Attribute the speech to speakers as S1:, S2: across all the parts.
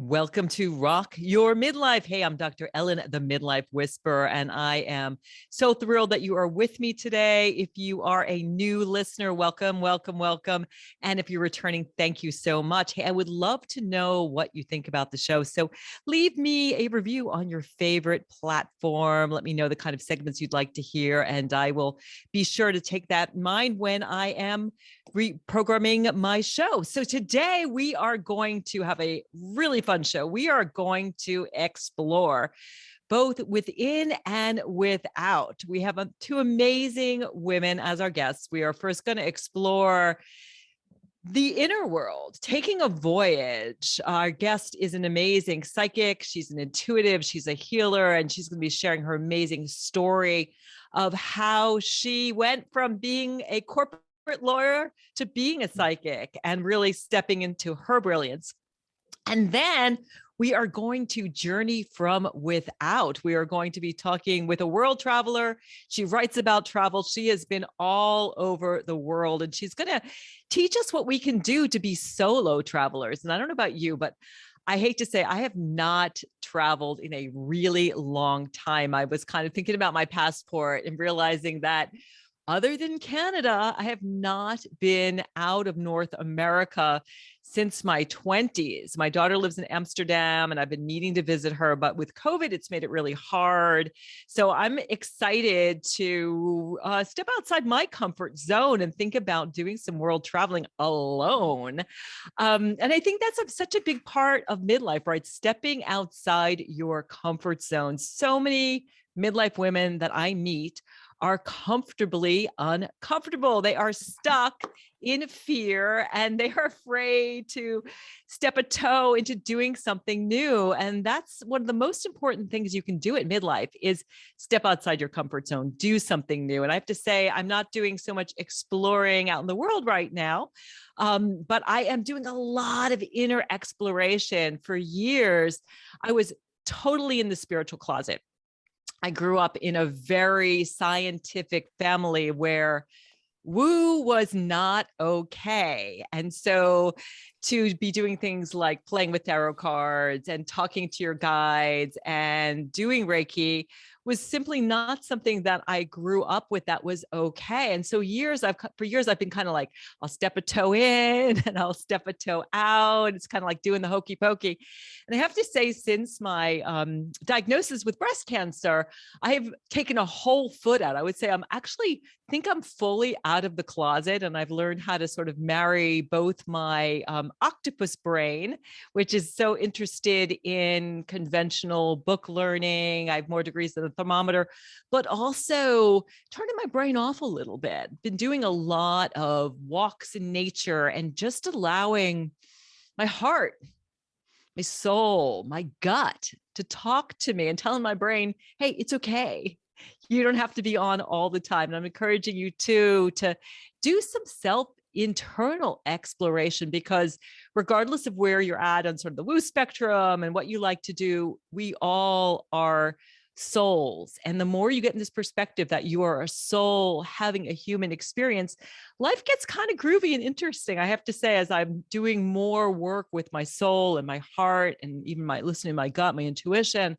S1: Welcome to Rock Your Midlife. Hey, I'm Dr. Ellen, the Midlife Whisperer, and I am so thrilled that you are with me today. If you are a new listener, welcome, welcome, welcome. And if you're returning, thank you so much. Hey, I would love to know what you think about the show. So leave me a review on your favorite platform. Let me know the kind of segments you'd like to hear, and I will be sure to take that in mind when I am reprogramming my show. So today we are going to have a really fun show. We are going to explore both within and without. We have two amazing women as our guests. We are first going to explore the inner world, taking a voyage. Our guest is an amazing psychic. She's an intuitive, she's a healer, and she's going to be sharing her amazing story of how she went from being a corporate lawyer to being a psychic and really stepping into her brilliance. And then we are going to journey from without. We are going to be talking with a world traveler. She writes about travel. She has been all over the world, and she's going to teach us what we can do to be solo travelers. And I don't know about you, but I hate to say I have not traveled in a really long time. I was kind of thinking about my passport and realizing that other than Canada, I have not been out of North America since my 20s. My daughter lives in Amsterdam and I've been needing to visit her, but with COVID, it's made it really hard. So I'm excited to step outside my comfort zone and think about doing some world traveling alone. And I think that's such a big part of midlife, right? Stepping outside your comfort zone. So many midlife women that I meet are comfortably uncomfortable. They are stuck in fear and they are afraid to step a toe into doing something new. And that's one of the most important things you can do at midlife is step outside your comfort zone, do something new. And I have to say, I'm not doing so much exploring out in the world right now, but I am doing a lot of inner exploration. For years, I was totally in the spiritual closet. I grew up in a very scientific family where woo was not okay. And so to be doing things like playing with tarot cards and talking to your guides and doing Reiki was simply not something that I grew up with that was okay. And so for years, I've been kind of like, I'll step a toe in and I'll step a toe out. It's kind of like doing the hokey pokey. And I have to say, since my diagnosis with breast cancer, I have taken a whole foot out. I would say think I'm fully out of the closet, and I've learned how to sort of marry both my octopus brain, which is so interested in conventional book learning. I have more degrees than a thermometer, but also turning my brain off a little bit. Been doing a lot of walks in nature and just allowing my heart, my soul, my gut to talk to me and telling my brain, hey, it's okay. You don't have to be on all the time. And I'm encouraging you to do some internal exploration, because regardless of where you're at on sort of the woo spectrum and what you like to do, we all are souls. And the more you get in this perspective that you are a soul having a human experience, life gets kind of groovy and interesting. I have to say, as I'm doing more work with my soul and my heart and even listening to my gut, my intuition,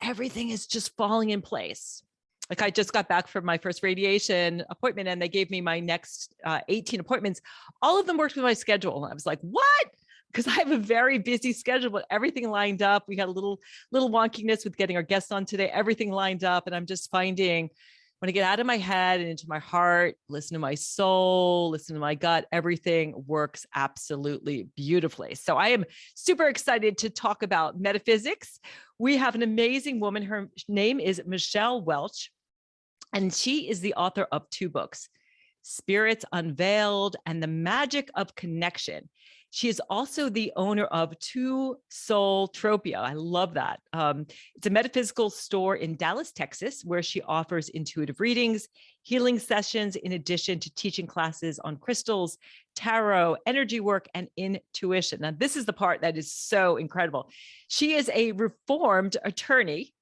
S1: everything is just falling in place. Like I just got back from my first radiation appointment and they gave me my next 18 appointments. All of them worked with my schedule. And I was like, what? Because I have a very busy schedule, but everything lined up. We had a little wonkiness with getting our guests on today, everything lined up. And I'm just finding when I get out of my head and into my heart, listen to my soul, listen to my gut, everything works absolutely beautifully. So I am super excited to talk about metaphysics. We have an amazing woman. Her name is Michelle Welch, and she is the author of 2 books, Spirits Unveiled and The Magic of Connection. She is also the owner of Two Soul Tropia. I love that. It's a metaphysical store in Dallas, Texas, where she offers intuitive readings, healing sessions, in addition to teaching classes on crystals, tarot, energy work, and intuition. Now, this is the part that is so incredible. She is a reformed attorney,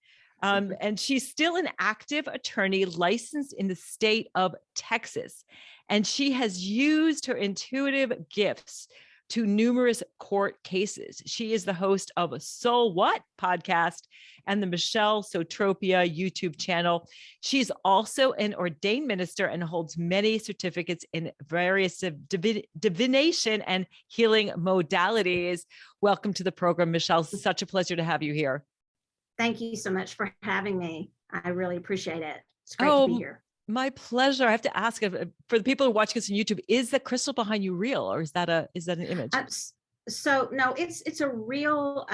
S1: and she's still an active attorney licensed in the state of Texas. And she has used her intuitive gifts to numerous court cases. She is the host of a So What podcast and the Michelle Sotropia YouTube channel. She's also an ordained minister and holds many certificates in various divination and healing modalities. Welcome to the program, Michelle. Such a pleasure to have you here.
S2: Thank you so much for having me. I really appreciate it. It's great to be here.
S1: My pleasure. I have to ask, for the people who are watching us on YouTube, is the crystal behind you real, or is that an image?
S2: So no, it's a real,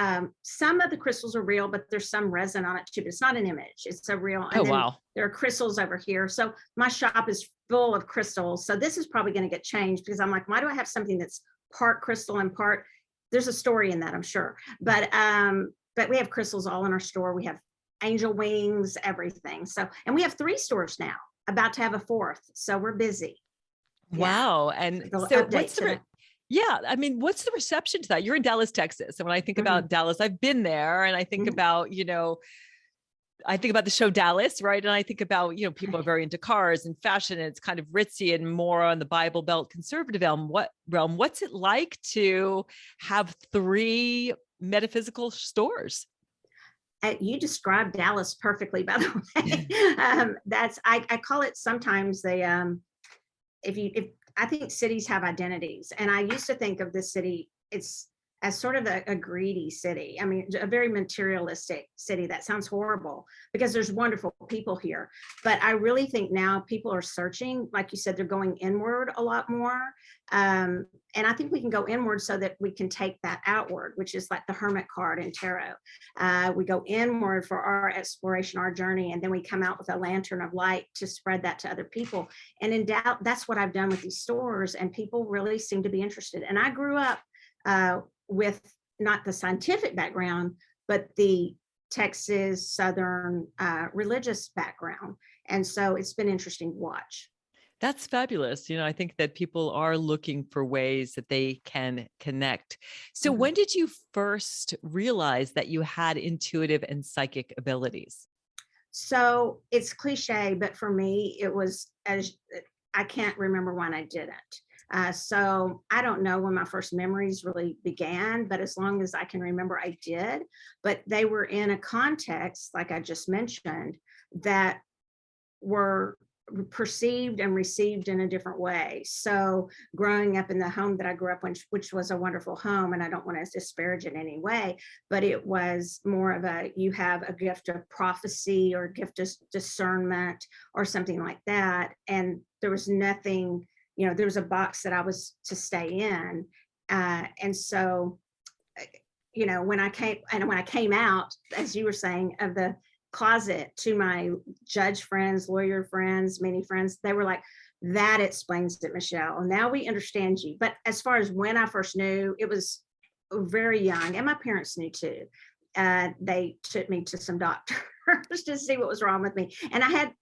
S2: some of the crystals are real, but there's some resin on it too, but it's not an image. It's a real. And
S1: wow.
S2: There are crystals over here. So my shop is full of crystals. So this is probably going to get changed because I'm like, why do I have something that's part crystal and part, there's a story in that, I'm sure. But we have crystals all in our store. We have angel wings, everything. So, and we have 3 stores now, about to have a 4th. So we're busy.
S1: Wow. Yeah. And so what's the reception to that? You're in Dallas, Texas. And when I think about Dallas, I've been there, and I think about, I think about the show Dallas, right? And I think about, people are very into cars and fashion, and it's kind of ritzy and more on the Bible Belt conservative realm. What's it like to have 3 metaphysical stores?
S2: You described Dallas perfectly, by the way. I call it sometimes I think cities have identities, and I used to think of this city, it's as sort of a greedy city. I mean, a very materialistic city. That sounds horrible because there's wonderful people here. But I really think now people are searching, like you said, they're going inward a lot more. And I think we can go inward so that we can take that outward, which is like the hermit card in tarot. We go inward for our exploration, our journey, and then we come out with a lantern of light to spread that to other people. And in doubt, that's what I've done with these stores, and people really seem to be interested. And I grew up with not the scientific background, but the Texas Southern religious background. And so it's been interesting to watch.
S1: That's fabulous. I think that people are looking for ways that they can connect. So when did you first realize that you had intuitive and psychic abilities?
S2: So it's cliche, but for me, it was I can't remember when I didn't. So I don't know when my first memories really began, but as long as I can remember, I did. But they were in a context, like I just mentioned, that were perceived and received in a different way. So growing up in the home that I grew up in, which was a wonderful home, and I don't want to disparage it in any way, but it was more of you have a gift of prophecy or gift of discernment or something like that. And there was nothing, there was a box that I was to stay in. And so, when I came out, as you were saying, of the closet to my judge friends, lawyer friends, many friends, they were like, that explains it, Michelle. Now we understand you. But as far as when I first knew, it was very young, and my parents knew too. They took me to some doctors to see what was wrong with me. And I had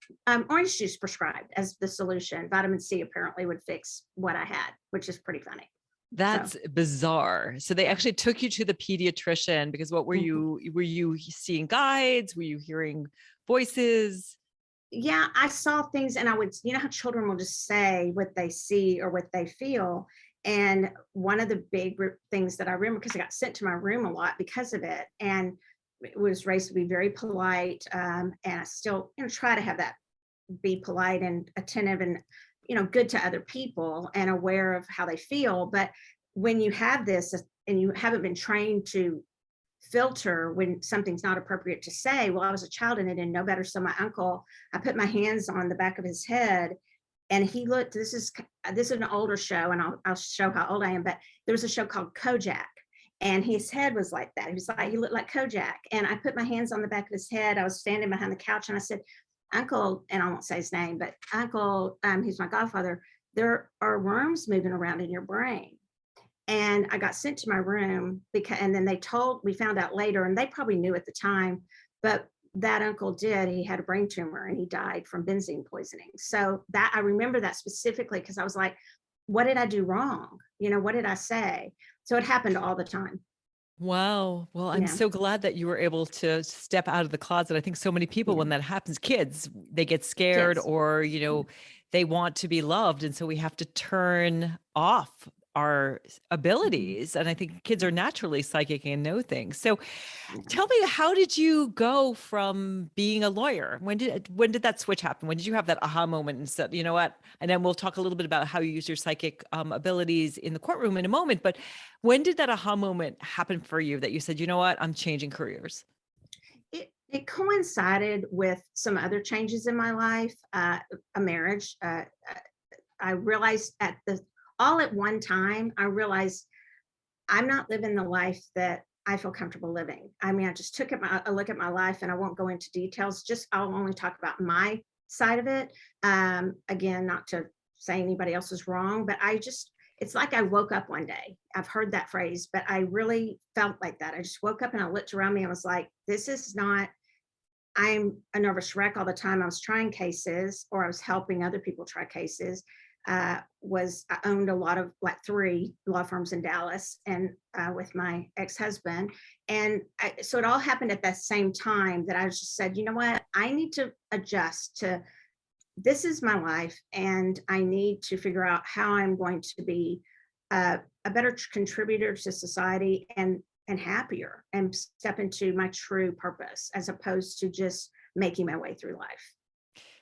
S2: orange juice prescribed as the solution. Vitamin C apparently would fix what I had, which is pretty funny.
S1: That's bizarre. So they actually took you to the pediatrician because what were you seeing guides? Were you hearing voices?
S2: Yeah, I saw things, and I would, how children will just say what they see or what they feel. And one of the big things that I remember, because I got sent to my room a lot because of it, and was raised to be very polite. And I still, try to have that, be polite and attentive and good to other people and aware of how they feel. But when you have this and you haven't been trained to filter when something's not appropriate to say, well, I was a child and I didn't know better. So my uncle, I put my hands on the back of his head, and he looked, this is an older show, and I'll show how old I am, but there was a show called Kojak, and his head was like that. He looked like Kojak. And I put my hands on the back of his head. I was standing behind the couch, and I said, Uncle, and I won't say his name, but Uncle, he's my godfather, there are worms moving around in your brain. And I got sent to my room and then we found out later, and they probably knew at the time, but that uncle he had a brain tumor, and he died from benzene poisoning. So that I remember that specifically because I was like, what did I do wrong? What did I say? So it happened all the time.
S1: Wow. Well, I'm so glad that you were able to step out of the closet. I think so many people, when that happens, kids, they get scared or, they want to be loved. And so we have to turn off our abilities. And I think kids are naturally psychic and know things. So tell me, how did you go from being a lawyer? When did that switch happen? When did you have that aha moment and said, you know what? And then we'll talk a little bit about how you use your psychic abilities in the courtroom in a moment. But when did that aha moment happen for you that you said, you know what, I'm changing careers?
S2: It coincided with some other changes in my life, a marriage. I realized all at one time, I realized I'm not living the life that I feel comfortable living. I mean, I just took a look at my life, and I won't go into details. Just I'll only talk about my side of it. Again, not to say anybody else is wrong, but it's like I woke up one day. I've heard that phrase, but I really felt like that. I just woke up and I looked around me and was like, this is not, I'm a nervous wreck all the time. I was trying cases, or I was helping other people try cases. I owned a lot of, like, 3 law firms in Dallas, and with my ex-husband. And so it all happened at that same time that I just said, you know what, I need to adjust to, this is my life, and I need to figure out how I'm going to be a better contributor to society, and happier, and step into my true purpose, as opposed to just making my way through life.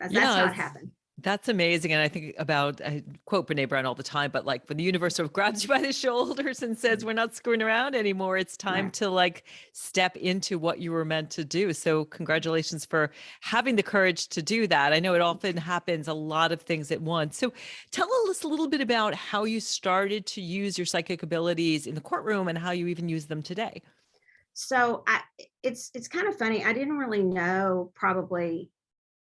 S2: That's how
S1: Yeah,
S2: it happened.
S1: that's amazing. And I think about, I quote Brene Brown all the time, but like when the universe sort of grabs you by the shoulders and says, we're not screwing around anymore, it's time
S2: No.
S1: to like step into what you were meant to do. So congratulations for having the courage to do that. I know it often happens, a lot of things at once. So tell us a little bit about how you started to use your psychic abilities in the courtroom and how you even use them today.
S2: So it's kind of funny. I didn't really know, probably.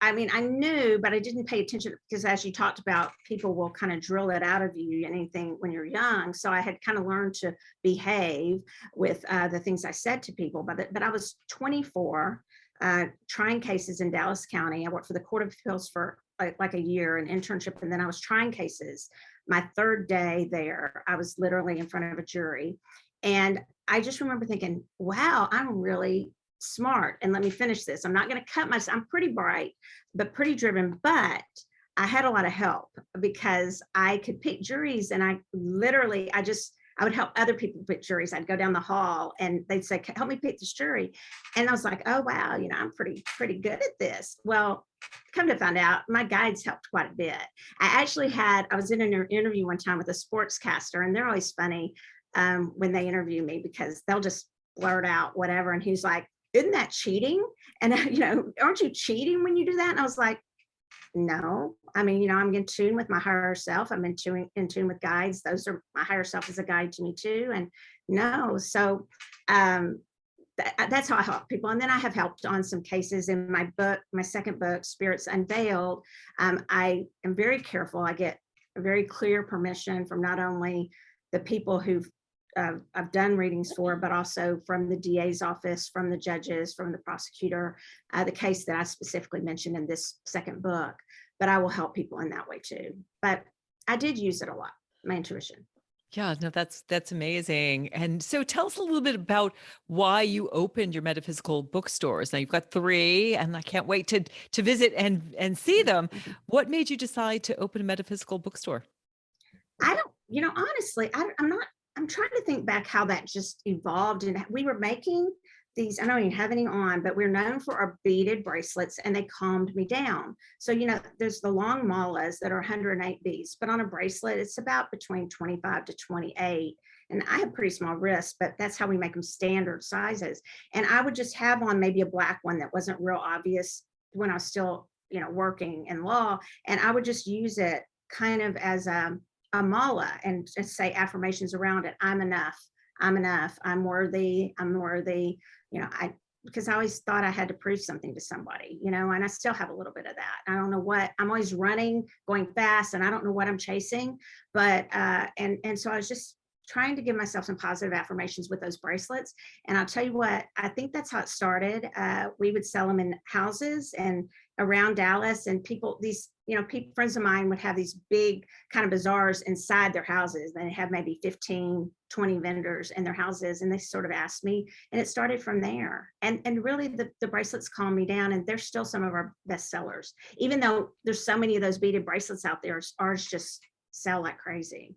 S2: I mean, I knew, but I didn't pay attention, because, as you talked about, people will kind of drill it out of you, anything, when you're young. So I had kind of learned to behave with the things I said to people. But I was 24, trying cases in Dallas County. I worked for the Court of Appeals for like a year, an internship, and then I was trying cases. My third day there, I was literally in front of a jury, and I just remember thinking, "Wow, I'm really smart." And let me finish this. I'm not going to cut myself. I'm pretty bright, but pretty driven. But I had a lot of help, because I could pick juries, and I would help other people pick juries. I'd go down the hall and they'd say, help me pick this jury. And I was like, oh, wow, I'm pretty good at this. Well, come to find out, my guides helped quite a bit. I was in an interview one time with a sportscaster, and they're always funny when they interview me, because they'll just blurt out whatever. And he's like, isn't that cheating? And, aren't you cheating when you do that? And I was like, no. I mean, I'm in tune with my higher self. I'm in tune with guides. My higher self is a guide to me too. And no, so that's how I help people. And then I have helped on some cases in my book, my second book, Spirits Unveiled. I am very careful. I get a very clear permission from not only the people who've I've done readings for, but also from the DA's office, from the judges, from the prosecutor, the case that I specifically mentioned in this second book. But I will help people in that way too. But I did use it a lot, my intuition.
S1: Yeah, no, that's amazing. And so tell us a little bit about why you opened your metaphysical bookstores. Now you've got 3, and I can't wait to visit and see them. What made you decide to open a metaphysical bookstore?
S2: I don't, honestly, I'm trying to think back how that just evolved. And we were making these, I don't even have any on, but we're known for our beaded bracelets, and they calmed me down. So, there's the long malas that are 108 beads, but on a bracelet, it's about between 25 to 28. And I have pretty small wrists, but that's how we make them standard sizes. And I would just have on maybe a black one that wasn't real obvious when I was still, working in law. And I would just use it kind of as a mala, and just say affirmations around it. I'm enough. I'm enough. I'm worthy. I'm worthy. Because I always thought I had to prove something to somebody, and I still have a little bit of that. I don't know what, I'm always running, going fast, and I don't know what I'm chasing. But and so I was just trying to give myself some positive affirmations with those bracelets. And I'll tell you what, I think that's how it started. We would sell them in houses and around Dallas, and people, these, friends of mine would have these big kind of bazaars inside their houses. They have maybe 15, 20 vendors in their houses. And they sort of asked me, and it started from there. And really the bracelets calmed me down, and they're still some of our best sellers. Even though there's so many of those beaded bracelets out there, ours just sell like crazy.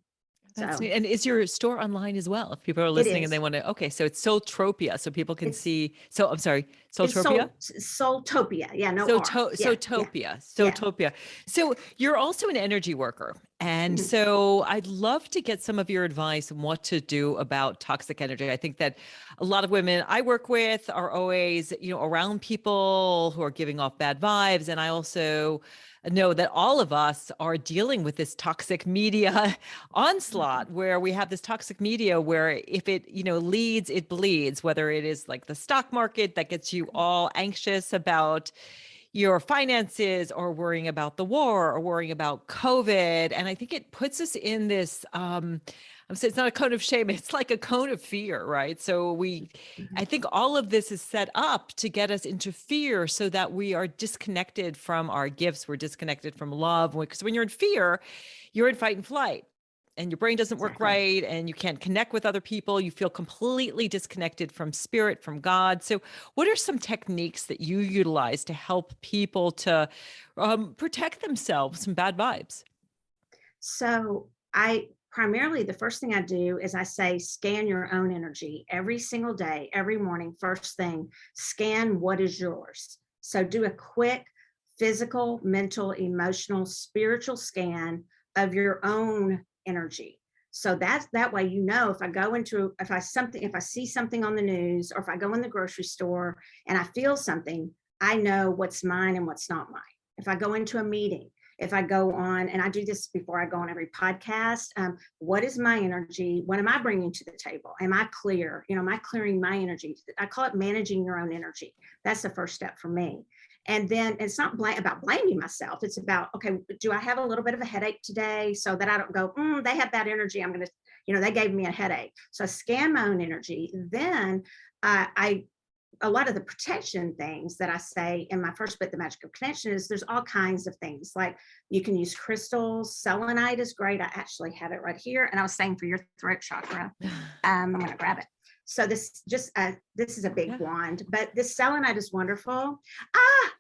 S1: That's
S2: So
S1: neat. And is your store online as well? If people are
S2: it
S1: listening and they
S2: is.
S1: want to, okay, so it's Soultropia, so people can
S2: It's
S1: see. So I'm sorry,
S2: it's
S1: Soultropia?
S2: Soultopia. Yeah, no R. Yeah, yeah,
S1: Soultopia,
S2: yeah.
S1: Soultopia. So you're also an energy worker. And
S2: Mhm.
S1: so I'd love to get some of your advice on what to do about toxic energy. I think that a lot of women I work with are always, around people who are giving off bad vibes. And I also know that all of us are dealing with this toxic media
S2: Mhm.
S1: onslaught where we have this toxic media where if it, leads, it bleeds, whether it is like the stock market that gets you all anxious about your finances or worrying about the war or worrying about COVID. And I think it puts us in this, I'm saying it's not a cone of shame, it's like a cone of fear, right? So I
S2: Mhm.
S1: think all of this is set up to get us into fear so that we are disconnected from our gifts. We're disconnected from love. Because when you're in fear, you're in fight and flight and your brain doesn't work
S2: Exactly.
S1: right and you can't connect with other people. You feel completely disconnected from spirit, from God. So, what are some techniques that you utilize to help people to protect themselves from bad vibes?
S2: So I primarily, the first thing I do is I say, scan your own energy every single day, every morning, first thing, scan what is yours. So do a quick physical, mental, emotional, spiritual scan of your own energy. So that's that way, if I go into, if I see something on the news, or if I go in the grocery store and I feel something, I know what's mine and what's not mine. If I go into a meeting, if I go on, and I do this before I go on every podcast, what is my energy? What am I bringing to the table? Am I clear? Am I clearing my energy? I call it managing your own energy. That's the first step for me. And then it's not about blaming myself. It's about, okay, do I have a little bit of a headache today, so that I don't go, they have bad energy. I'm going to, they gave me a headache. So I scan my own energy. Then I a lot of the protection things that I say in my first book, The Magic of Connection, is there's all kinds of things. Like, you can use crystals. Selenite is great. I actually have it right here. And I was saying, for your throat chakra, I'm going to grab it. So this is a big
S1: Yeah.
S2: wand, but this selenite is wonderful.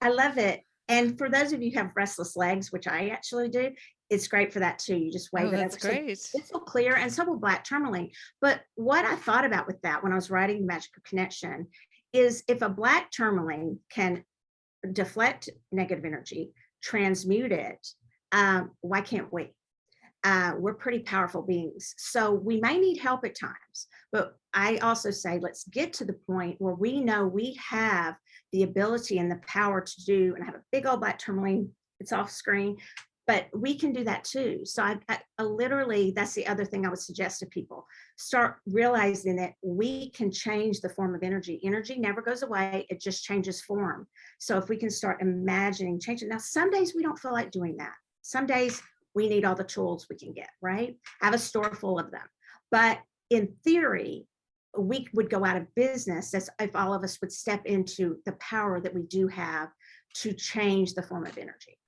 S2: I love it. And for those of you who have restless legs, which I actually do, it's great for that too. You just
S1: Oh,
S2: wave it
S1: that's
S2: over. So
S1: great.
S2: this will clear, and so will black tourmaline. But what I thought about with that when I was writing The Magic of Connection is, if a black tourmaline can deflect negative energy, transmute it, why can't we? We're pretty powerful beings. So we may need help at times, but I also say, let's get to the point where we know we have the ability and the power to do, and I have a big old black tourmaline, it's off screen, but we can do that too. So I literally, that's the other thing I would suggest to people. Start realizing that we can change the form of energy. Energy never goes away, it just changes form. So if we can start imagining changing. Now, some days we don't feel like doing that. Some days we need all the tools we can get, right? I have a store full of them. But in theory, we would go out of business as if all of us would step into the power that we do have to change the form of energy.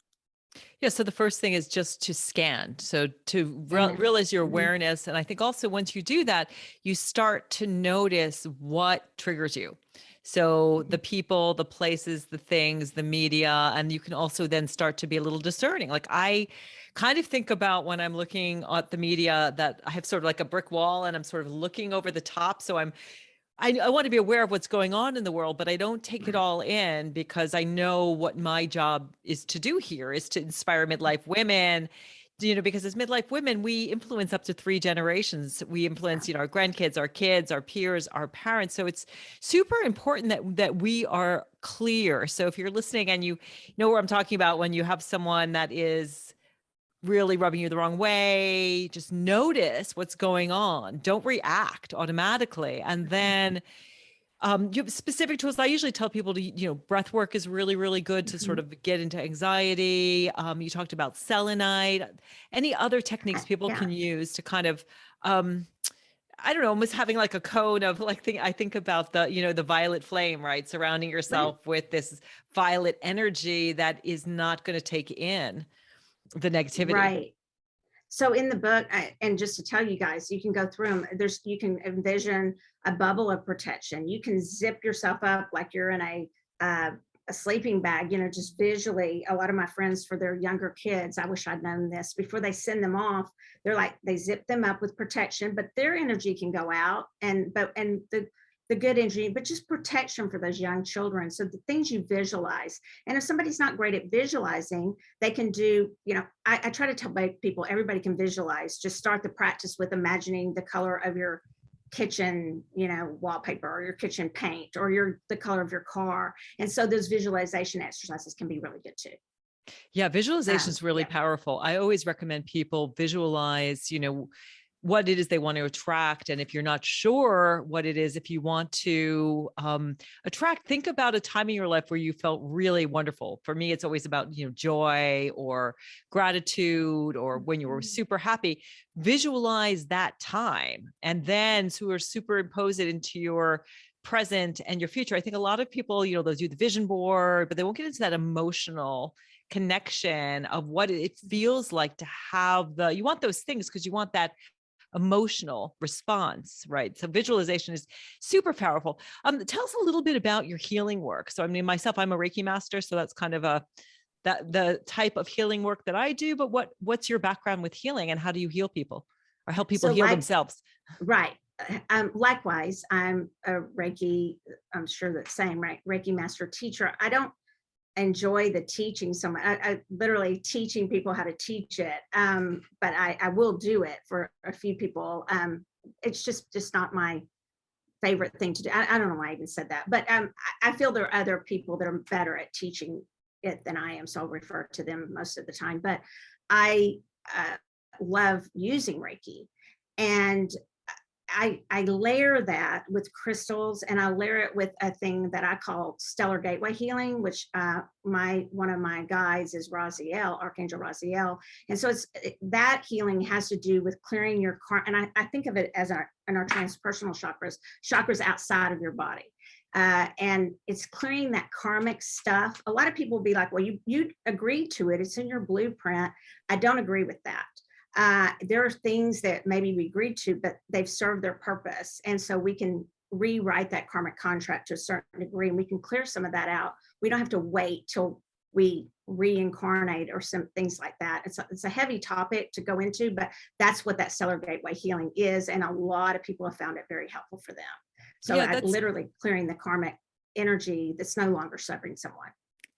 S1: Yeah. So the first thing is just to scan. So to
S2: And
S1: realize your
S2: mhm,
S1: awareness. And I think also once you do that, you start to notice what triggers you. So the
S2: mhm,
S1: people, the places, the things, the media, and you can also then start to be a little discerning. Like, I kind of think about when I'm looking at the media that I have sort of like a brick wall and I'm sort of looking over the top. So I want to be aware of what's going on in the world, but I don't take it
S2: right,
S1: all in because I know what my job is to do here is to inspire midlife women, because as midlife women, we influence up to 3 generations. We influence,
S2: yeah,
S1: our grandkids, our kids, our peers, our parents. So it's super important that we are clear. So if you're listening and you know what I'm talking about, when you have someone that is really rubbing you the wrong way, just notice what's going on. Don't react automatically. And then you have specific tools. I usually tell people to, breath work is really, really good to sort
S2: mhm,
S1: of get into anxiety. You talked about selenite. Any other techniques people
S2: yeah,
S1: can use to kind of, I don't know, almost having like a cone of like, I think about the, the violet flame, right? Surrounding
S2: right,
S1: yourself with this violet energy that is not going to take in the negativity.
S2: right. So in the book, and just to tell you guys, you can go through them. You can envision a bubble of protection. You can zip yourself up like you're in a a sleeping bag, just visually. A lot of my friends, for their younger kids, I wish I'd known this before they send them off. They're like, they zip them up with protection, but their energy can go out, and the good energy, but just protection for those young children. So the things you visualize, and if somebody's not great at visualizing, they can do, I try to tell people, everybody can visualize. Just start the practice with imagining the color of your kitchen, wallpaper, or your kitchen paint, or the color of your car. And so those visualization exercises can be really good too.
S1: Yeah, visualization is really
S2: Yeah.
S1: powerful. I always recommend people visualize, what it is they want to attract. And if you're not sure what it is, if you want to attract, think about a time in your life where you felt really wonderful. For me, it's always about, joy or gratitude, or when you were super happy. Visualize that time, and then sort of superimpose it into your present and your future. I think a lot of people, they'll do the vision board, but they won't get into that emotional connection of what it feels like to have you want those things because you want that emotional response, right? So visualization is super powerful. Tell us a little bit about your healing work. So, I mean, myself, I'm a Reiki master, so that's kind of the type of healing work that I do. But what's your background with healing, and how do you heal people or help people heal themselves?
S2: Right. Likewise, I'm a Reiki, I'm sure that's same, right? Reiki master teacher. I don't enjoy the teaching so much. I literally teaching people how to teach it. But I will do it for a few people. It's just not my favorite thing to do. I don't know why I even said that, but I feel there are other people that are better at teaching it than I am. So I'll refer to them most of the time, but I love using Reiki, and I layer that with crystals, and I layer it with a thing that I call stellar gateway healing, which one of my guides is Raziel, Archangel Raziel. And so that healing has to do with clearing your and I think of it as in our transpersonal chakras outside of your body. And it's clearing that karmic stuff. A lot of people will be like, well, you agreed to it. It's in your blueprint. I don't agree with that. There are things that maybe we agreed to, but they've served their purpose. And so we can rewrite that karmic contract to a certain degree, and we can clear some of that out. We don't have to wait till we reincarnate or some things like that. It's a heavy topic to go into, but that's what that stellar gateway healing is. And a lot of people have found it very helpful for them. So
S1: Yeah,
S2: literally clearing the karmic energy that's no longer serving someone.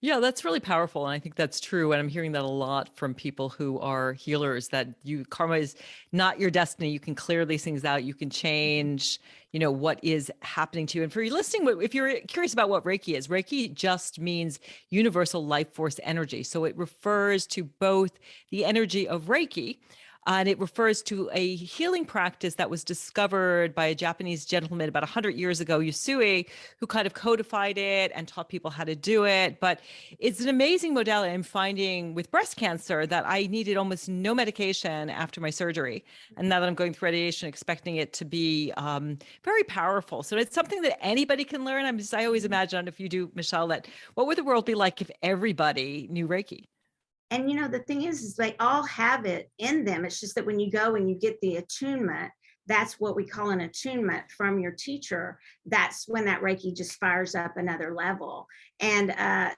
S1: Yeah, that's really powerful. And I think that's true. And I'm hearing that a lot from people who are healers, that karma is not your destiny. You can clear these things out. You can change, what is happening to you. And for you listening, if you're curious about what Reiki is, Reiki just means universal life force energy. So it refers to both the energy of Reiki, and it refers to a healing practice that was discovered by a Japanese gentleman about 100 years ago, Yusui, who kind of codified it and taught people how to do it. But it's an amazing modality. I'm finding with breast cancer that I needed almost no medication after my surgery. And now that I'm going through radiation, expecting it to be very powerful. So it's something that anybody can learn. I always imagine, if you do, Michelle, that what would the world be like if everybody knew Reiki?
S2: And the thing is they all have it in them. It's just that when you go and you get the attunement, that's what we call an attunement from your teacher. That's when that Reiki just fires up another level. And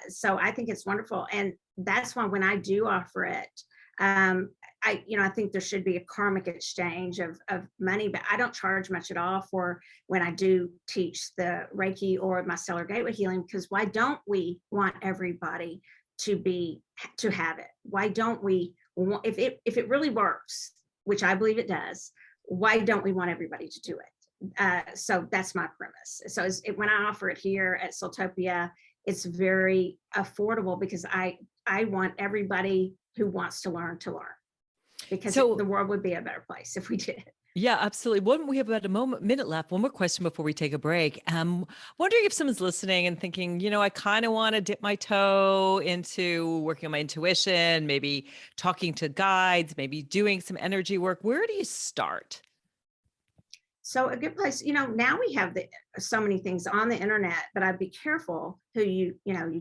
S2: so I think it's wonderful. And that's why when I do offer it, I think there should be a karmic exchange of money, but I don't charge much at all for when I do teach the Reiki or my stellar gateway healing, because why don't we want everybody to have it? Why don't we want, if it really works, which I believe it does, why don't we want everybody to do it? So that's my premise. So when I offer it here at Soultopia, it's very affordable because I want everybody who wants to learn, because the world would be a better place if we did.
S1: Yeah, absolutely. We have about a minute left. One more question before we take a break. Wondering if someone's listening and thinking, I kind of want to dip my toe into working on my intuition, maybe talking to guides, maybe doing some energy work. Where do you start?
S2: So a good place, now we have so many things on the internet, but I'd be careful who you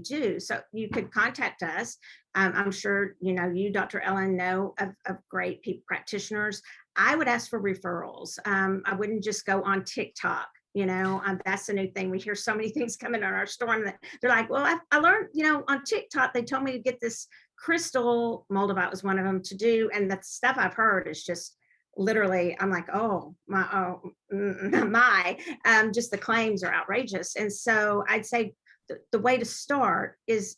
S2: do. So you could contact us. I'm sure, you, Dr.ellen, know of great practitioners. I would ask for referrals. I wouldn't just go on TikTok That's a new thing. We hear so many things coming on our store, and they're like, well, I learned, on TikTok, they told me to get this crystal, moldavite was one of them, to do. And the stuff I've heard is just literally, I'm like, oh my, just the claims are outrageous. And so I'd say the way to start is,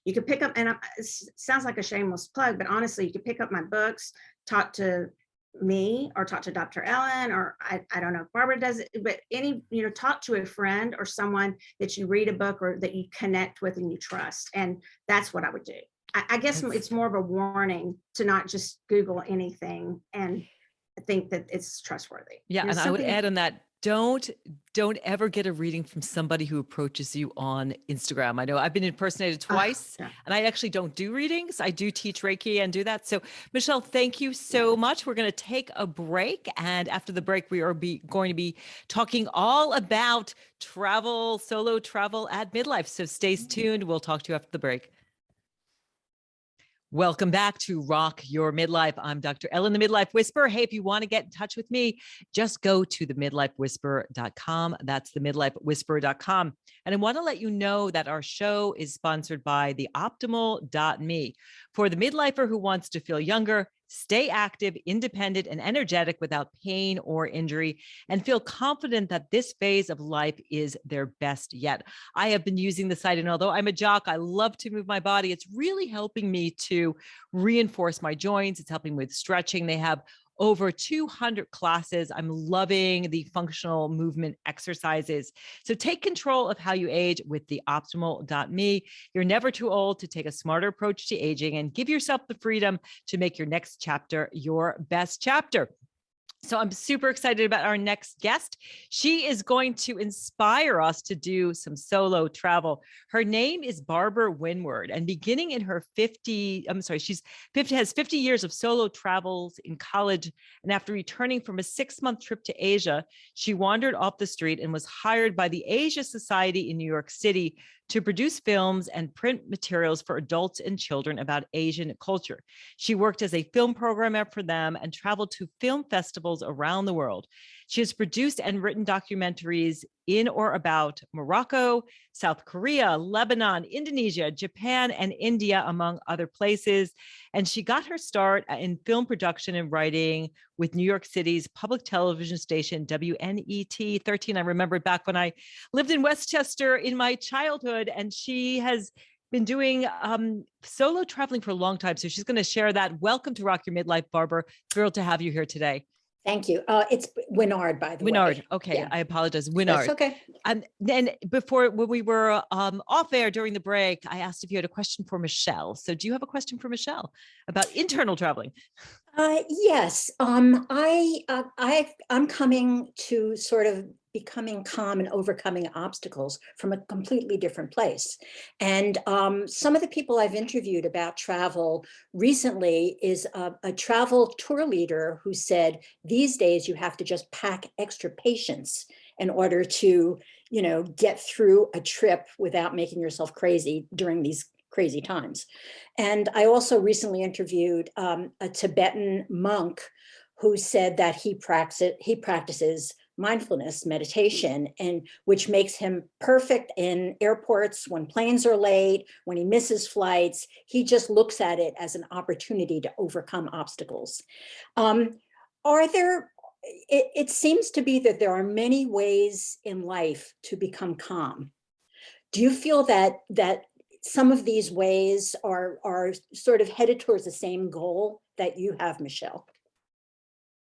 S2: you could pick up, and it sounds like a shameless plug, but honestly, you could pick up my books, talk to me, or talk to Dr.ellen, or I don't know if Barbara does it, but talk to a friend or someone that you read a book or that you connect with and you trust. And that's what I would do. I guess it's more of a warning to not just Google anything and think that it's trustworthy.
S1: Yeah. And I would add on that, don't ever get a reading from somebody who approaches you on Instagram. I know I've been impersonated twice, and I actually don't do readings. I do teach Reiki and do that. So Michelle, thank you so much. We're going to take a break. And after the break, we are going to be talking all about travel, solo travel at midlife. So stay tuned. We'll talk to you after the break. Welcome back to Rock Your Midlife. I'm Dr. Ellen, the Midlife Whisperer. Hey, if you want to get in touch with me, just go to themidlifewhisperer.com. That's themidlifewhisperer.com. And I want to let you know that our show is sponsored by theoptimal.me. For the midlifer who wants to feel younger, stay active, independent, and energetic without pain or injury, and feel confident that this phase of life is their best yet. I have been using the site, and although I'm a jock, I love to move my body. It's really helping me to reinforce my joints. It's helping with stretching. They have over 200 classes. I'm loving the functional movement exercises. So take control of how you age with the optimal.me. You're never too old to take a smarter approach to aging, and give yourself the freedom to make your next chapter your best chapter. So I'm super excited about our next guest. She is going to inspire us to do some solo travel. Her name is Barbara Winward, and beginning in her has 50 years of solo travels in college. And after returning from a 6-month trip to Asia, she wandered off the street and was hired by the Asia Society in New York City to produce films and print materials for adults and children about Asian culture. She worked as a film programmer for them and traveled to film festivals around the world. She has produced and written documentaries in or about Morocco, South Korea, Lebanon, Indonesia, Japan, and India, among other places. And she got her start in film production and writing with New York City's public television station, WNET 13. I remember back when I lived in Westchester in my childhood, and she has been doing solo traveling for a long time. So she's going to share that. Welcome to Rock Your Midlife, Barbara. Thrilled to have you here today.
S3: Thank you. It's Winard, by the way.
S1: Winard. Okay. Yeah. I apologize. Winard.
S3: That's okay.
S1: And then when we were off air during the break, I asked if you had a question for Michelle. So do you have a question for Michelle about internal traveling?
S3: Yes. I'm coming to sort of becoming calm and overcoming obstacles from a completely different place. And some of the people I've interviewed about travel recently is a travel tour leader who said, these days you have to just pack extra patience in order to, get through a trip without making yourself crazy during these crazy times. And I also recently interviewed a Tibetan monk who said that he practices mindfulness meditation, and which makes him perfect in airports when planes are late, when he misses flights. He just looks at it as an opportunity to overcome obstacles. It seems to be that there are many ways in life to become calm. Do you feel that some of these ways are sort of headed towards the same goal that you have, Michelle?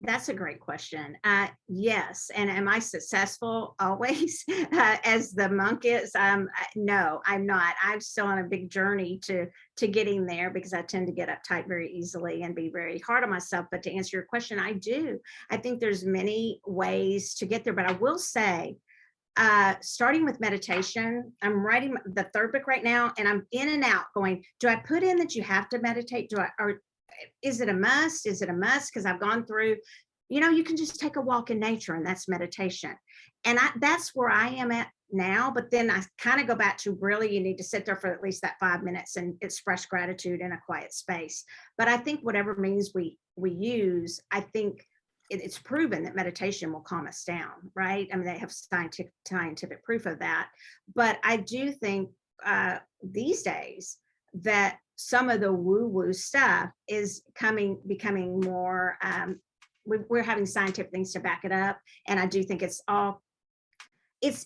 S2: That's a great question. Yes. And am I successful always as the monk is? No, I'm not. I'm still on a big journey to getting there, because I tend to get uptight very easily and be very hard on myself. But to answer your question, I do. I think there's many ways to get there. But I will say, starting with meditation, I'm writing the 3rd book right now, and I'm in and out going, do I put in that you have to meditate? Or is it a must? Is it a must? Because I've gone through, you can just take a walk in nature, and that's meditation. And that's where I am at now. But then I kind of go back to, really, you need to sit there for at least that 5 minutes and express gratitude in a quiet space. But I think whatever means we use, I think it's proven that meditation will calm us down, right? I mean, they have scientific proof of that. But I do think these days that some of the woo-woo stuff is becoming more, we're having scientific things to back it up. And I do think it's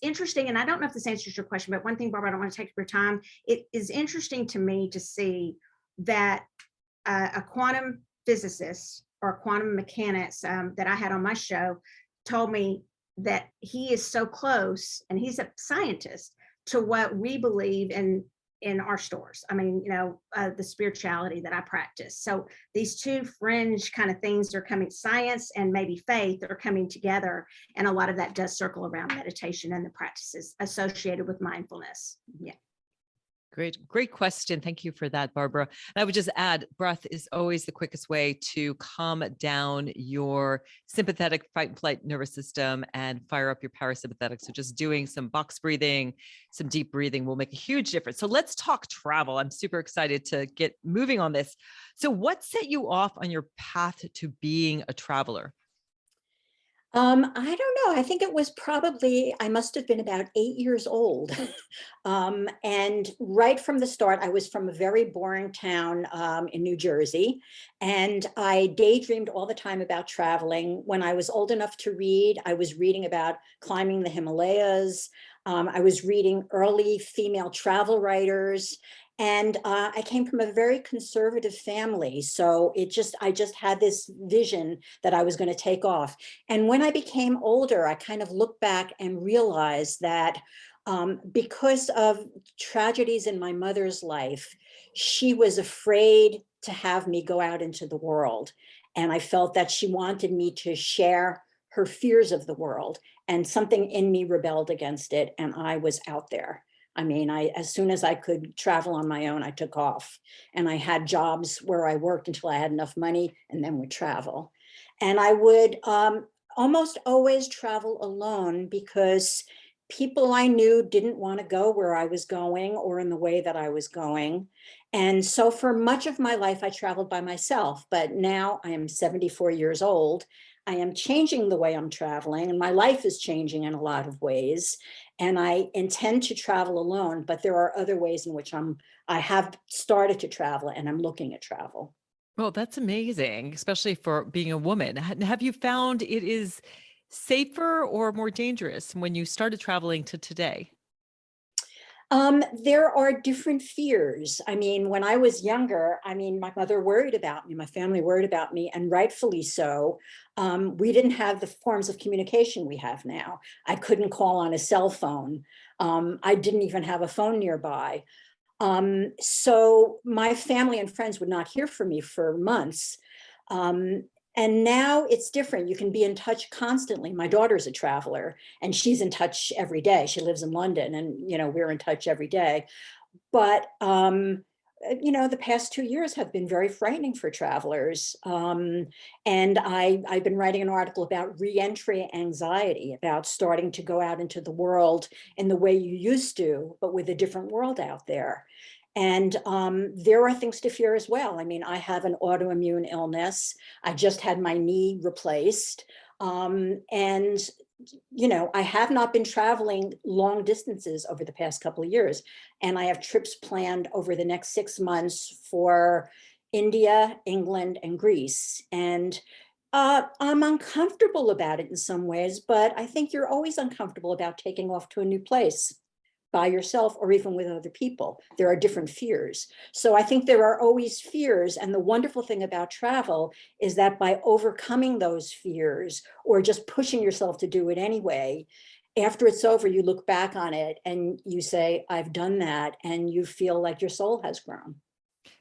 S2: interesting. And I don't know if this answers your question, but one thing, Barbara, I don't want to take up your time. It is interesting to me to see that a quantum physicist or quantum mechanics that I had on my show told me that he is so close, and he's a scientist, to what we believe in our stores. I mean, the spirituality that I practice. So these two fringe kind of things are coming, science and maybe faith are coming together. And a lot of that does circle around meditation and the practices associated with mindfulness. Yeah.
S1: Great question. Thank you for that, Barbara. And I would just add, breath is always the quickest way to calm down your sympathetic fight and flight nervous system and fire up your parasympathetic. So just doing some box breathing, some deep breathing will make a huge difference. So let's talk travel. I'm super excited to get moving on this. So what set you off on your path to being a traveler?
S3: I don't know. I think it was probably, I must have been about 8 years old. And right from the start, I was from a very boring town in New Jersey. And I daydreamed all the time about traveling. When I was old enough to read, I was reading about climbing the Himalayas. I was reading early female travel writers. And I came from a very conservative family. So I just had this vision that I was going to take off. And when I became older, I kind of looked back and realized that because of tragedies in my mother's life, she was afraid to have me go out into the world. And I felt that she wanted me to share her fears of the world. And something in me rebelled against it. And I was out there. I mean, as soon as I could travel on my own, I took off, and I had jobs where I worked until I had enough money and then would travel. And I would almost always travel alone because people I knew didn't want to go where I was going or in the way that I was going. And so for much of my life, I traveled by myself, but now I am 74 years old. I am changing the way I'm traveling, and my life is changing in a lot of ways. And I intend to travel alone, but there are other ways in which I have started to travel, and I'm looking at travel.
S1: Well, that's amazing, especially for being a woman. Have you found it is safer or more dangerous when you started traveling to today?
S3: There are different fears. I mean, when I was younger, I mean, my mother worried about me, my family worried about me, and rightfully so. We didn't have the forms of communication we have now. I couldn't call on a cell phone. I didn't even have a phone nearby. So my family and friends would not hear from me for months. And now it's different. You can be in touch constantly. My daughter's a traveler, and she's in touch every day. She lives in London, and we're in touch every day. But the past 2 years have been very frightening for travelers. And I've been writing an article about re-entry anxiety, about starting to go out into the world in the way you used to, but with a different world out there. And there are things to fear as well. I mean, I have an autoimmune illness. I just had my knee replaced. And I have not been traveling long distances over the past couple of years. And I have trips planned over the next 6 months for India, England, and Greece. And I'm uncomfortable about it in some ways, but I think you're always uncomfortable about taking off to a new place by yourself or even with other people. There are different fears. So I think there are always fears. And the wonderful thing about travel is that by overcoming those fears or just pushing yourself to do it anyway, after it's over, you look back on it and you say, I've done that. And you feel like your soul has grown.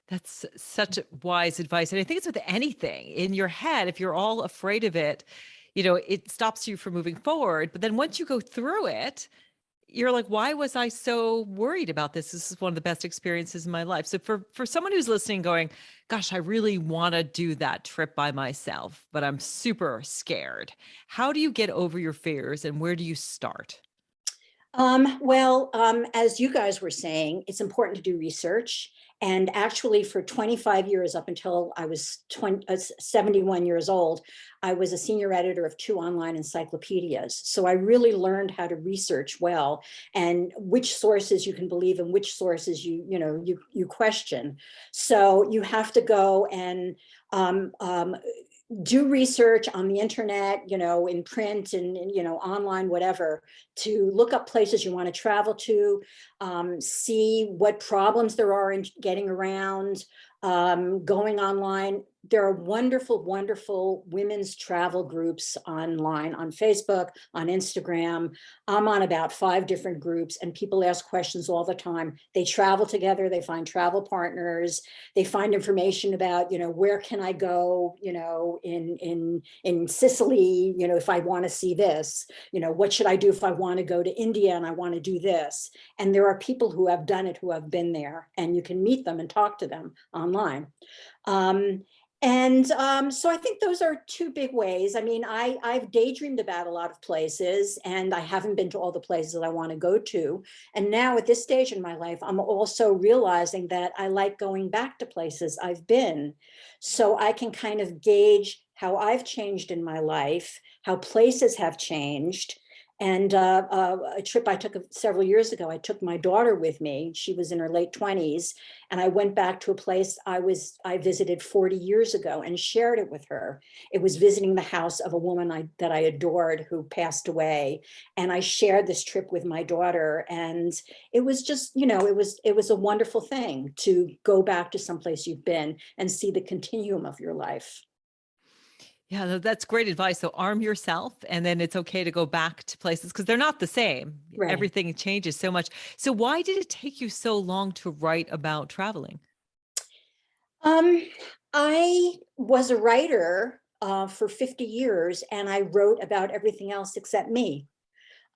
S1: That's such wise advice. And I think it's with anything in your head. If you're all afraid of it, it stops you from moving forward. But then once you go through it, you're like, why was I so worried about this? This is one of the best experiences in my life. So for someone who's listening going, gosh, I really want to do that trip by myself, but I'm super scared. How do you get over your fears and where do you start?
S3: As you guys were saying, it's important to do research. And actually, for 25 years, up until I was 71 years old, I was a senior editor of 2 online encyclopedias. So I really learned how to research well, and which sources you can believe and which sources you question. So you have to go and do research on the internet, in print and online, whatever, to look up places you want to travel to, see what problems there are in getting around, going online. There are wonderful, wonderful women's travel groups online, on Facebook, on Instagram. I'm on about 5 different groups, and people ask questions all the time. They travel together, they find travel partners, they find information about, where can I go, in Sicily, if I want to see this, what should I do if I want to go to India and I want to do this? And there are people who have done it, who have been there, and you can meet them and talk to them online. So I think those are 2 big ways. I mean, I've daydreamed about a lot of places, and I haven't been to all the places that I want to go to. And now at this stage in my life, I'm also realizing that I like going back to places I've been. So I can kind of gauge how I've changed in my life, how places have changed. And a trip I took several years ago, I took my daughter with me. She was in her late 20s. And I went back to a place I visited 40 years ago and shared it with her. It was visiting the house of a woman that I adored, who passed away. And I shared this trip with my daughter. And it was just, it was a wonderful thing to go back to someplace you've been and see the continuum of your life.
S1: Yeah, that's great advice. So arm yourself, and then it's okay to go back to places because they're not the same.
S3: Right.
S1: Everything changes so much. So why did it take you so long to write about traveling?
S3: I was a writer for 50 years, and I wrote about everything else except me.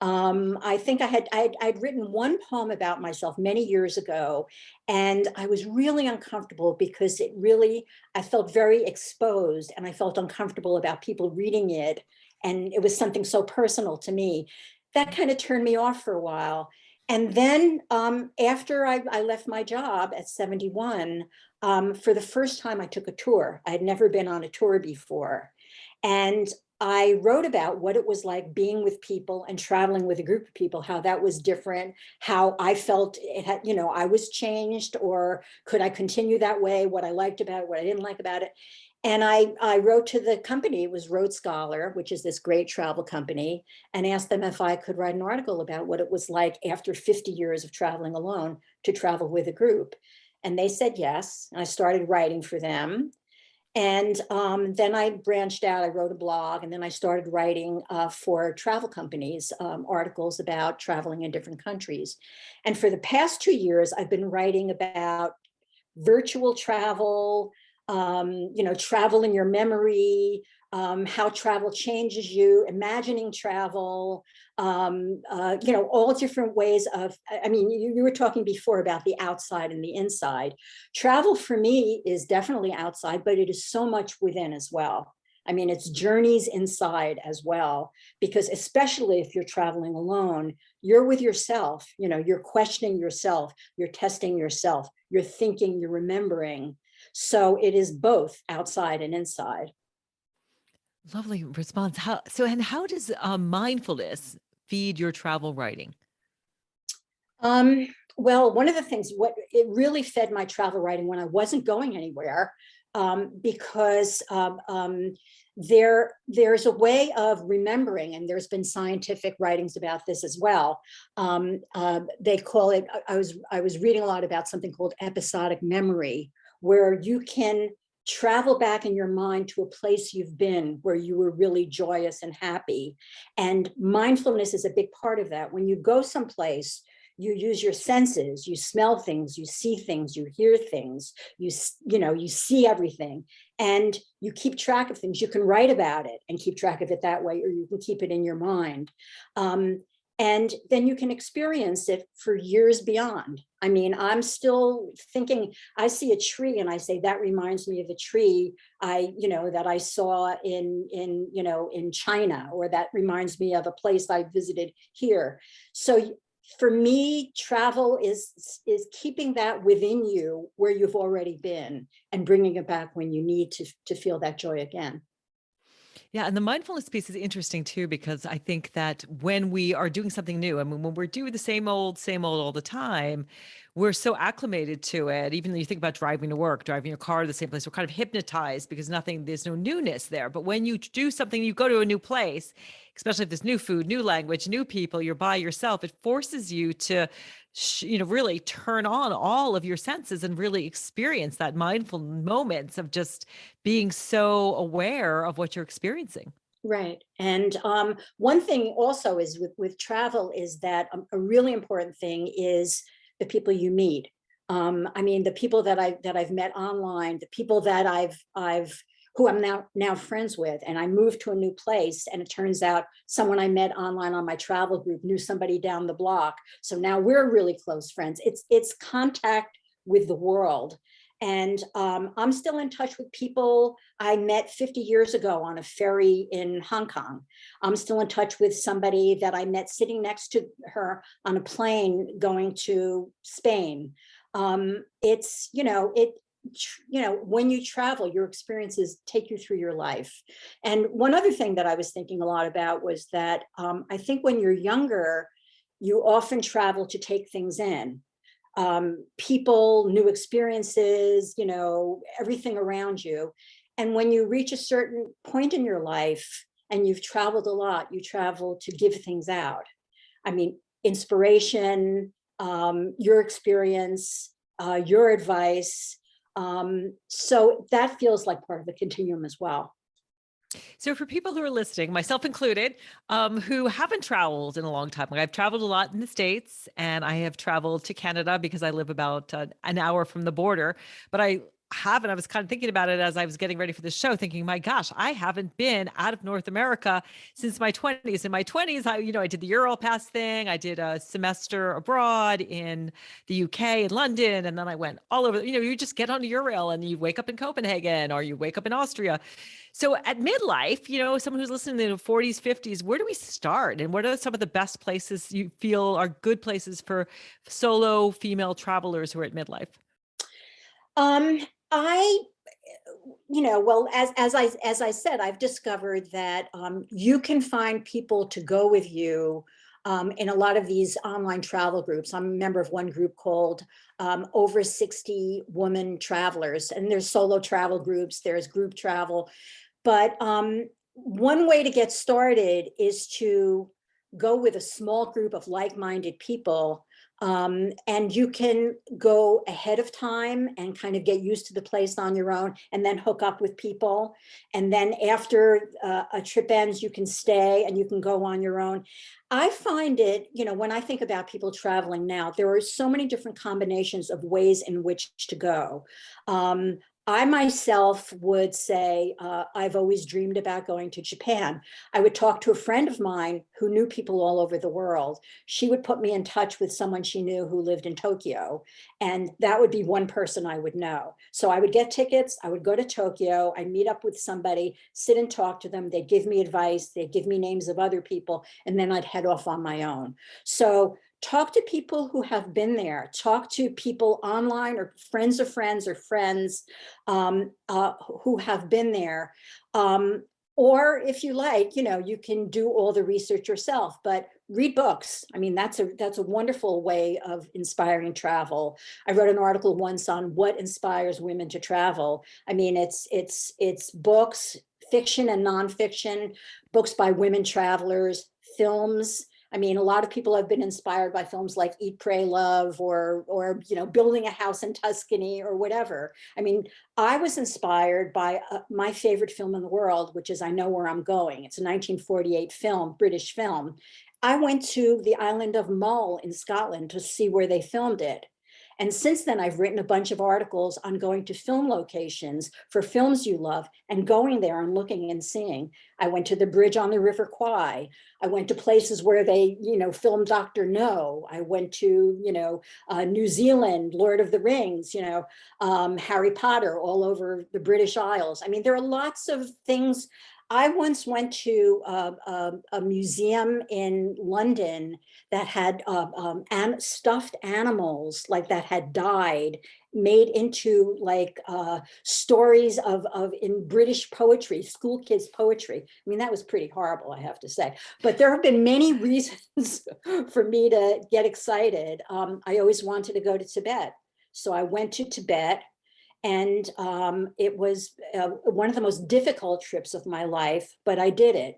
S3: I think I'd written one poem about myself many years ago, and I was really uncomfortable because I felt very exposed, and I felt uncomfortable about people reading it. And it was something so personal to me. That kind of turned me off for a while. And then after I left my job at 71, for the first time, I took a tour. I had never been on a tour before. And I wrote about what it was like being with people and traveling with a group of people, how that was different, how I felt it had, I was changed, or could I continue that way, what I liked about it, what I didn't like about it. And I wrote to the company, it was Road Scholar, which is this great travel company, and asked them if I could write an article about what it was like after 50 years of traveling alone to travel with a group. And they said yes. And I started writing for them. And then I branched out, I wrote a blog, and then I started writing for travel companies, articles about traveling in different countries. And for the past 2 years, I've been writing about virtual travel, travel in your memory, how travel changes you, imagining travel, all different ways of, I mean, you were talking before about the outside and the inside. Travel for me is definitely outside, but it is so much within as well. I mean, it's journeys inside as well, because especially if you're traveling alone, you're with yourself, you're questioning yourself, you're testing yourself, you're thinking, you're remembering. So it is both outside and inside.
S1: Lovely response. And how does mindfulness feed your travel writing?
S3: Well, one of the things, what it really fed my travel writing when I wasn't going anywhere, because there's a way of remembering, and there's been scientific writings about this as well. They call it, I was reading a lot about something called episodic memory, where you can travel back in your mind to a place you've been where you were really joyous and happy. And mindfulness is a big part of that. When you go someplace, you use your senses, you smell things, you see things, you hear things, you see everything, and you keep track of things. You can write about it and keep track of it that way, or you can keep it in your mind. And then you can experience it for years beyond. I mean, I'm still thinking, I see a tree and I say, that reminds me of a tree that I saw in China, or that reminds me of a place I visited here. So for me, travel is keeping that within you where you've already been and bringing it back when you need to feel that joy again.
S1: Yeah, and the mindfulness piece is interesting too, because I think that when we are doing something new, I mean, when we're doing the same old all the time, we're so acclimated to it. Even though you think about driving to work, driving your car to the same place, we're kind of hypnotized because there's no newness there. But when you do something, you go to a new place, especially if there's new food, new language, new people, you're by yourself, it forces you to really turn on all of your senses and really experience that mindful moments of just being so aware of what you're experiencing.
S3: Right. And one thing also is with travel is that a really important thing is the people you meet. I mean, the people that I've met online, the people that I've who I'm now friends with, and I moved to a new place, and it turns out someone I met online on my travel group knew somebody down the block. So now we're really close friends. It's contact with the world. And I'm still in touch with people I met 50 years ago on a ferry in Hong Kong. I'm still in touch with somebody that I met sitting next to her on a plane going to Spain. When you travel, your experiences take you through your life. And one other thing that I was thinking a lot about was that I think when you're younger, you often travel to take things in. People, new experiences, everything around you. And when you reach a certain point in your life and you've traveled a lot, you travel to give things out. I mean, inspiration, your experience, your advice. So that feels like part of the continuum as well.
S1: So for people who are listening, myself included, who haven't traveled in a long time, like I've traveled a lot in the States, and I have traveled to Canada because I live about an hour from the border, but I was kind of thinking about it as I was getting ready for the show, thinking, my gosh, I haven't been out of North America since my 20s. In my 20s, I did the Europass thing. I did a semester abroad in the UK in London, and then I went all over. You just get on a Eurail and you wake up in Copenhagen or you wake up in Austria. So at midlife, someone who's listening in the 40s, 50s, where do we start? And what are some of the best places you feel are good places for solo female travelers who are at midlife?
S3: I, well, as I said, I've discovered that you can find people to go with you in a lot of these online travel groups. I'm a member of one group called Over 60 Women Travelers, and there's solo travel groups, there's group travel. But one way to get started is to go with a small group of like-minded people. And you can go ahead of time and kind of get used to the place on your own, and then hook up with people. And then after a trip ends, you can stay and you can go on your own. I find it, when I think about people traveling now, there are so many different combinations of ways in which to go. I myself would say I've always dreamed about going to Japan. I would talk to a friend of mine who knew people all over the world. She would put me in touch with someone she knew who lived in Tokyo, and that would be one person I would know. So I would get tickets, I would go to Tokyo, I'd meet up with somebody, sit and talk to them, they'd give me advice, they'd give me names of other people, and then I'd head off on my own. So talk to people who have been there, talk to people online or friends of friends or friends who have been there. Or if you like, you can do all the research yourself, but read books. I mean, that's a wonderful way of inspiring travel. I wrote an article once on what inspires women to travel. I mean, it's books, fiction and nonfiction, books by women travelers, films. I mean, a lot of people have been inspired by films like Eat, Pray, Love, or Building a House in Tuscany, or whatever. I mean, I was inspired by my favorite film in the world, which is I Know Where I'm Going. It's a 1948 film, British film. I went to the island of Mull in Scotland to see where they filmed it. And since then, I've written a bunch of articles on going to film locations for films you love and going there and looking and seeing. I went to the bridge on the River Kwai. I went to places where they, filmed Dr. No. I went to, New Zealand, Lord of the Rings, Harry Potter, all over the British Isles. I mean, there are lots of things. I once went to a museum in London that had stuffed animals like that had died, made into like stories of in British poetry, school kids poetry. I mean, that was pretty horrible, I have to say. But there have been many reasons for me to get excited. I always wanted to go to Tibet. So I went to Tibet. And it was one of the most difficult trips of my life, but I did it.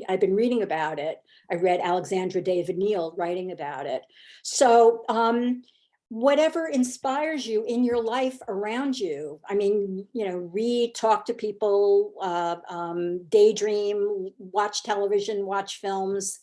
S3: I've been reading about it. I read Alexandra David Neal writing about it. So whatever inspires you in your life around you, I mean, read, talk to people, daydream, watch television, watch films.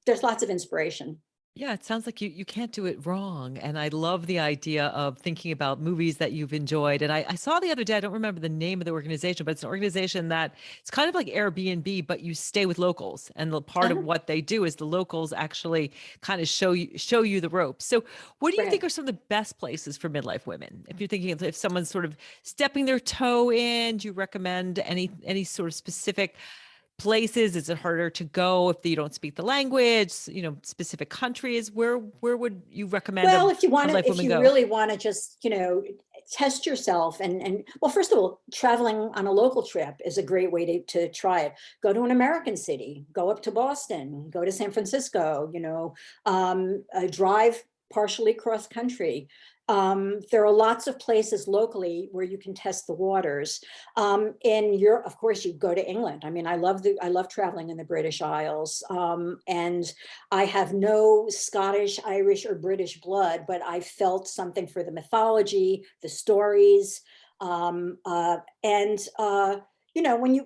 S3: There's lots of inspiration.
S1: Yeah, it sounds like you can't do it wrong. And I love the idea of thinking about movies that you've enjoyed. And I saw the other day, I don't remember the name of the organization, but it's an organization that it's kind of like Airbnb, but you stay with locals. And the part of what they do is the locals actually kind of show you the ropes. So what do you think are some of the best places for midlife women? If you're thinking if someone's sort of stepping their toe in, do you recommend any sort of specific places? Is it harder to go if you don't speak the language? Specific countries. Where would you recommend?
S3: Well, if you really want to just test yourself and well, first of all, traveling on a local trip is a great way to try it. Go to an American city. Go up to Boston. Go to San Francisco. Drive partially cross country. There are lots of places locally where you can test the waters. In Europe, of course, you go to England. I mean, I love traveling in the British Isles, and I have no Scottish, Irish, or British blood, but I felt something for the mythology, the stories,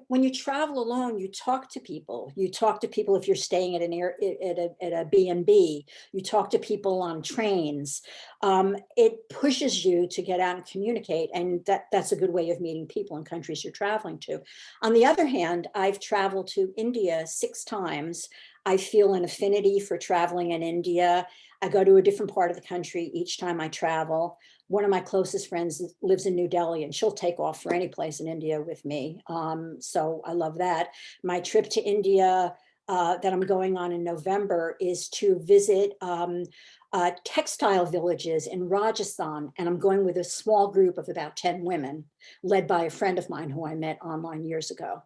S3: when you travel alone, you talk to people. You talk to people if you're staying at a B&B. You talk to people on trains. It pushes you to get out and communicate, and that's a good way of meeting people in countries you're traveling to. On the other hand, I've traveled to India 6 times. I feel an affinity for traveling in India. I go to a different part of the country each time I travel. One of my closest friends lives in New Delhi, and she'll take off for any place in India with me. So I love that. My trip to India that I'm going on in November is to visit textile villages in Rajasthan. And I'm going with a small group of about 10 women, led by a friend of mine who I met online years ago.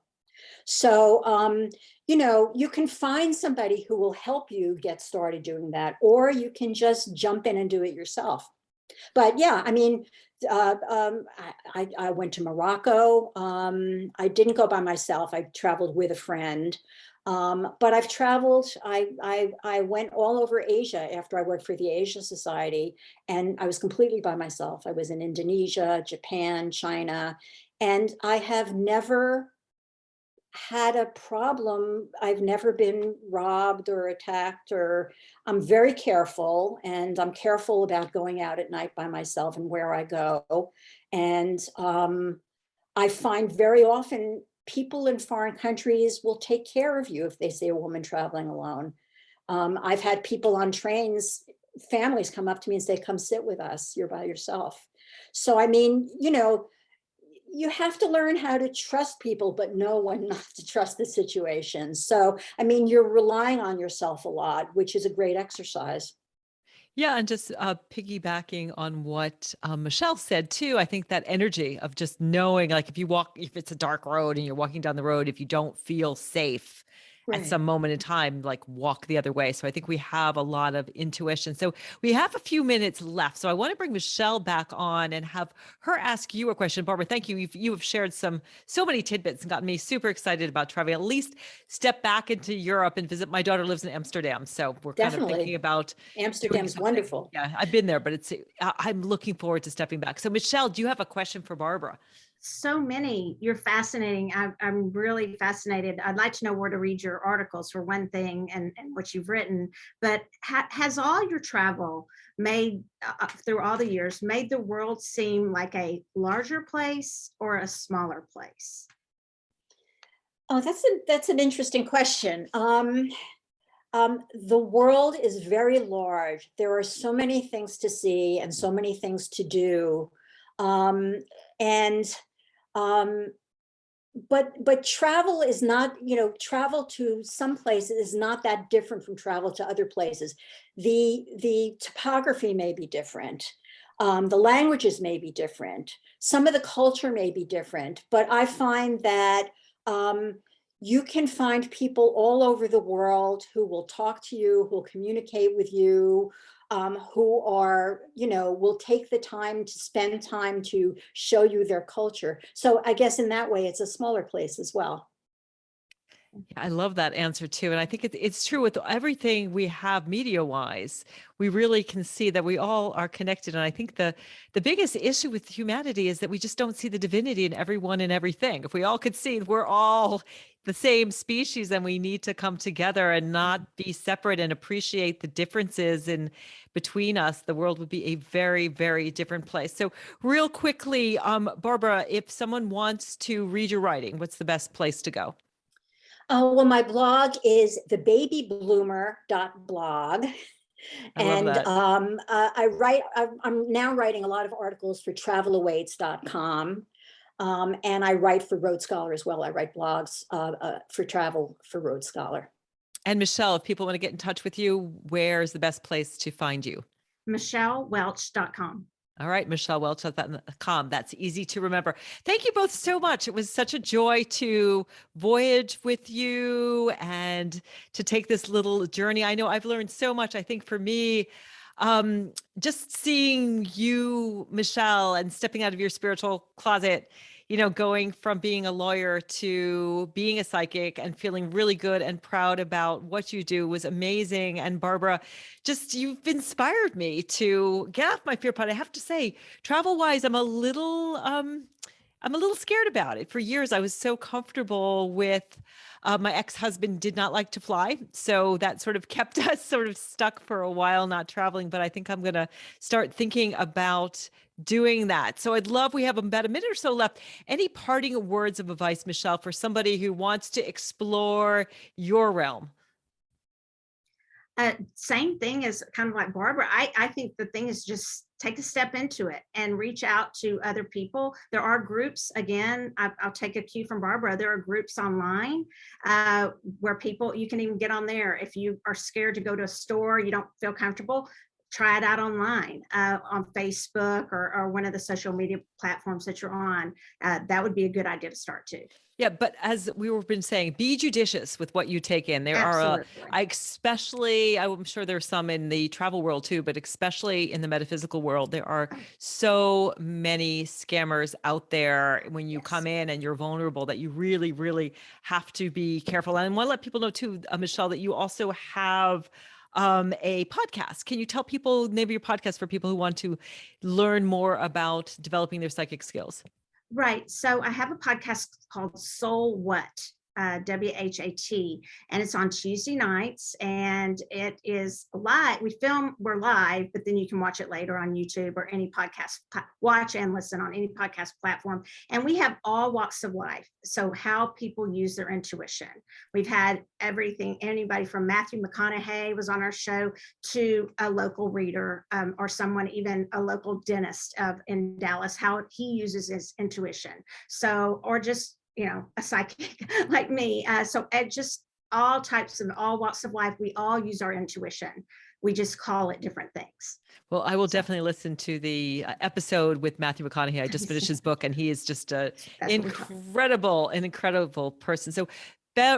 S3: So, you can find somebody who will help you get started doing that, or you can just jump in and do it yourself. But yeah, I mean, I went to Morocco. I didn't go by myself. I traveled with a friend. But I've traveled, I went all over Asia after I worked for the Asia Society, and I was completely by myself. I was in Indonesia, Japan, China, and I have never had a problem. I've never been robbed or attacked, or I'm very careful, and I'm careful about going out at night by myself and where I go. And I find very often people in foreign countries will take care of you if they see a woman traveling alone. I've had people on trains, families come up to me and say, come sit with us, you're by yourself. So, I mean, you have to learn how to trust people, but know when not to trust the situation. So, I mean, you're relying on yourself a lot, which is a great exercise.
S1: Yeah, and just piggybacking on what Michelle said too, I think that energy of just knowing, like if it's a dark road and you're walking down the road, if you don't feel safe at some moment in time, like walk the other way. So I think we have a lot of intuition. So we have a few minutes left. So I want to bring Michelle back on and have her ask you a question. Barbara, thank you. You have shared so many tidbits and gotten me super excited about traveling. At least step back into Europe and visit. My daughter lives in Amsterdam. So we're kind of thinking about
S3: Amsterdam's wonderful.
S1: Yeah, I've been there, but I'm looking forward to stepping back. So Michelle, do you have a question for Barbara?
S2: So many. You're fascinating. I'm really fascinated. I'd like to know where to read your articles for one thing, and what you've written. But has all your travel made through all the years made the world seem like a larger place or a smaller place?
S3: Oh, that's an interesting question. The world is very large. There are so many things to see and so many things to do. Um, and um, but travel is not, travel to some places is not that different from travel to other places. The topography may be different. The languages may be different. Some of the culture may be different, but I find that um, you can find people all over the world who will talk to you, who will communicate with you, who are, will take the time to spend time to show you their culture. So I guess in that way, it's a smaller place as well.
S1: I love that answer too. And I think it's true with everything we have media wise. We really can see that we all are connected. And I think the biggest issue with humanity is that we just don't see the divinity in everyone and everything. If we all could see we're all the same species, then we need to come together and not be separate and appreciate the differences in between us. The world would be a very, very different place. So real quickly, Barbara, if someone wants to read your writing, what's the best place to go?
S3: Oh, well, my blog is thebabybloomer.blog.
S1: I love
S3: And
S1: that.
S3: I'm now writing a lot of articles for travelawaits.com. And I write for Road Scholar as well. I write blogs for travel for Road Scholar.
S1: And Michelle, if people want to get in touch with you, where's the best place to find you?
S2: MichelleWelch.com.
S1: All right, MichelleWelch.com. That's easy to remember. Thank you both so much. It was such a joy to voyage with you and to take this little journey. I know I've learned so much. I think for me, just seeing you, Michelle, and stepping out of your spiritual closet, going from being a lawyer to being a psychic and feeling really good and proud about what you do was amazing. And Barbara, just you've inspired me to get off my fear pod. I have to say, travel wise, I'm a little scared about it. For years, I was so comfortable with my ex-husband did not like to fly. So that sort of kept us sort of stuck for a while, not traveling. But I think I'm going to start thinking about doing that. So we have about a minute or so left. Any parting words of advice, Michelle, for somebody who wants to explore your realm?
S2: Same thing as kind of like Barbara. I think the thing is just take a step into it and reach out to other people. There are groups, again, I'll take a cue from Barbara. There are groups online where you can even get on there. If you are scared to go to a store, you don't feel comfortable, try it out online on Facebook or one of the social media platforms that you're on. That would be a good idea to start too.
S1: Yeah, but as we were been saying, be judicious with what you take in. There
S2: Absolutely.
S1: I'm sure there's some in the travel world too, but especially in the metaphysical world, there are so many scammers out there when you come in and you're vulnerable that you really, really have to be careful. And I want to let people know too, Michelle, that you also have a podcast. Can you tell people the name of your podcast for people who want to learn more about developing their psychic skills?
S2: Right. So I have a podcast called Soul What, WHAT, and it's on Tuesday nights, and it is live. We're live, but then you can watch it later on YouTube or any podcast, watch and listen on any podcast platform. And we have all walks of life. So how people use their intuition. We've had everything, anybody from Matthew McConaughey was on our show to a local reader or someone, even a local dentist in Dallas, how he uses his intuition. So, or just a psychic like me. So just all walks of life, we all use our intuition. We just call it different things.
S1: Well, I will definitely listen to the episode with Matthew McConaughey. I just finished his book and he is just an incredible person. So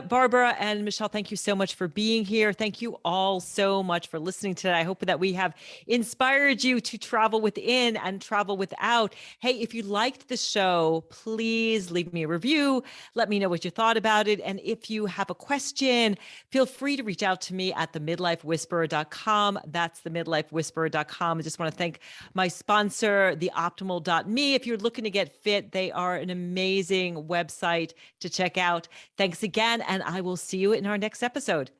S1: Barbara and Michelle, thank you so much for being here. Thank you all so much for listening today. I hope that we have inspired you to travel within and travel without. Hey, if you liked the show, please leave me a review. Let me know what you thought about it. And if you have a question, feel free to reach out to me at themidlifewhisperer.com. That's themidlifewhisperer.com. I just want to thank my sponsor, theoptimal.me. If you're looking to get fit, they are an amazing website to check out. Thanks again, and I will see you in our next episode.